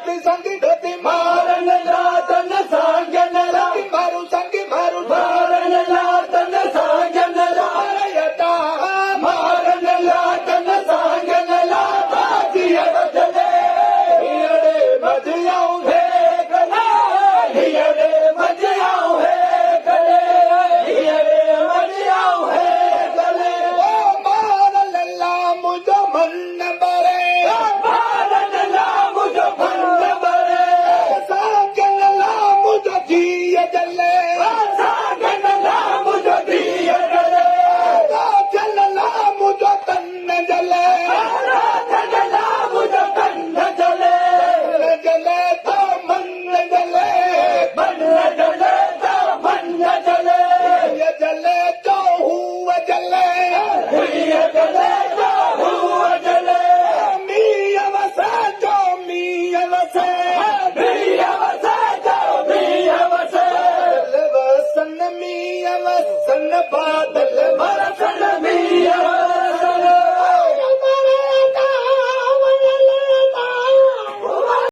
धोती संगी धोती मारन लातन सांगनला संगी मारू मारन लातन सांगनला यटा मारन लातन सांगनला बाजियर चले हियड़े मजियाऊं है गले हियड़े मजियाऊं है गले हियड़े मजियाऊं है गले ओ मार लल्ला मुझो मन बरे मारन ला मुझो भंड बरे साजन ला मुझो जिय जले सांगनला मुझो दिया गले साजन ला मुझो तन जले सांगनला मुझो कंध चले जले तो मन जले मन चले तो मन चले ये जले तो हुआ जले हुई चले